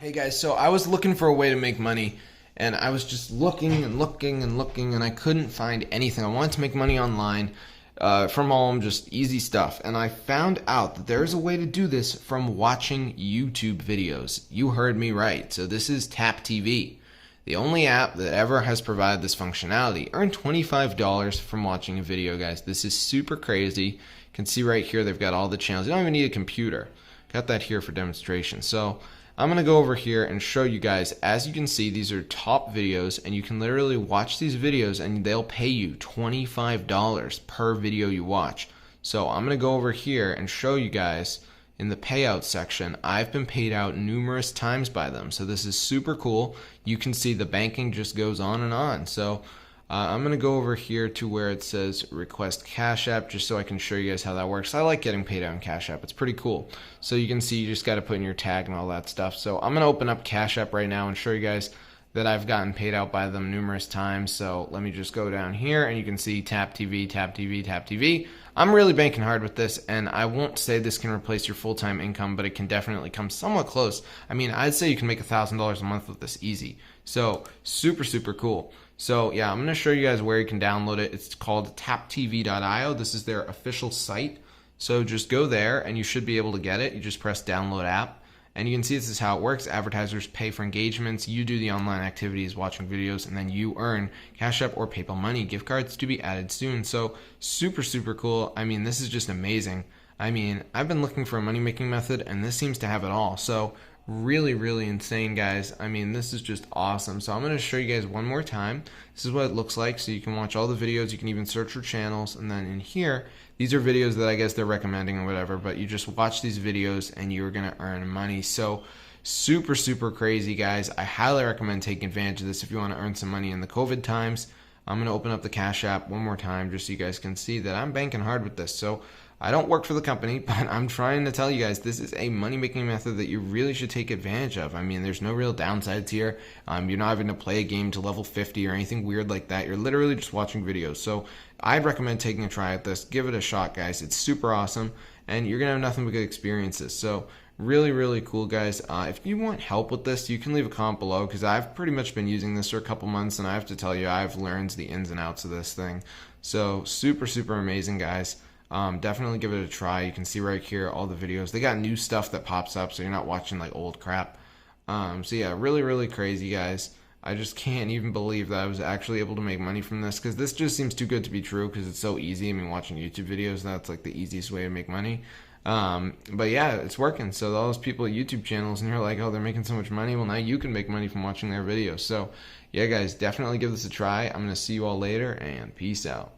Hey guys, so I was looking for a way to make money and I was just looking and looking and looking and I couldn't find anything. I wanted to make money online from home, just easy stuff. And I found out that there's a way to do this from watching YouTube videos. You heard me right. So this is Tap TV, the only app that ever has provided this functionality. Earn $25 from watching a video, guys. This is super crazy. You can see right here they've got all the channels. You don't even need a computer. Got that here for demonstration. So I'm going to go over here and show you guys. As you can see, these are top videos and you can literally watch these videos and they'll pay you $25 per video you watch. So I'm going to go over here and show you guys in the payout section. I've been paid out numerous times by them. So this is super cool. You can see the banking just goes on and on. So I'm going to go over here to where it says request Cash App just so I can show you guys how that works. I like getting paid out in Cash App. It's pretty cool. So you can see you just got to put in your tag and all that stuff. So I'm going to open up Cash App right now and show you guys that I've gotten paid out by them numerous times. So let me just go down here and you can see Tap TV, Tap TV, Tap TV. I'm really banking hard with this, and I won't say this can replace your full-time income, but it can definitely come somewhat close. I mean, I'd say you can make $1,000 a month with this easy. So super, super cool. So yeah, I'm going to show you guys where you can download it. It's called taptv.io. This is their official site. So just go there and you should be able to get it. You just press download app. And you can see this is how it works. Advertisers pay for engagements. You do the online activities, watching videos, and then you earn Cash App or PayPal money. Gift cards to be added soon. So super, super cool. I mean, this is just amazing. I mean, I've been looking for a money-making method, and this seems to have it all. So really, really insane, guys. I mean, this is just awesome. So I'm going to show you guys one more time. This is what it looks like. So you can watch all the videos. You can even search for channels. And then in here, these are videos that I guess they're recommending or whatever. But you just watch these videos and you're going to earn money. So super, super crazy, guys. I highly recommend taking advantage of this if you want to earn some money in the COVID times. I'm going to open up the Cash App one more time just so you guys can see that I'm banking hard with this. So I don't work for the company, but I'm trying to tell you guys this is a money-making method that you really should take advantage of. I mean, there's no real downsides here. You're not having to play a game to level 50 or anything weird like that. You're literally just watching videos. So I'd recommend taking a try at this. Give it a shot, guys. It's super awesome, and you're going to have nothing but good experiences. So really, really cool, guys. If you want help with this, you can leave a comment below because I've pretty much been using this for a couple months, and I have to tell you, I've learned the ins and outs of this thing. So super, super amazing, guys. Definitely give it a try. You can see right here all the videos. They got new stuff that pops up, so you're not watching like old crap. So yeah, really, really crazy, guys. I just can't even believe that I was actually able to make money from this because this just seems too good to be true because it's so easy. I mean, watching YouTube videos, that's like the easiest way to make money. But yeah, it's working. So all those people at YouTube channels and you're like, oh, they're making so much money. Well, now you can make money from watching their videos. So yeah, guys, definitely give this a try. I'm going to see you all later and peace out.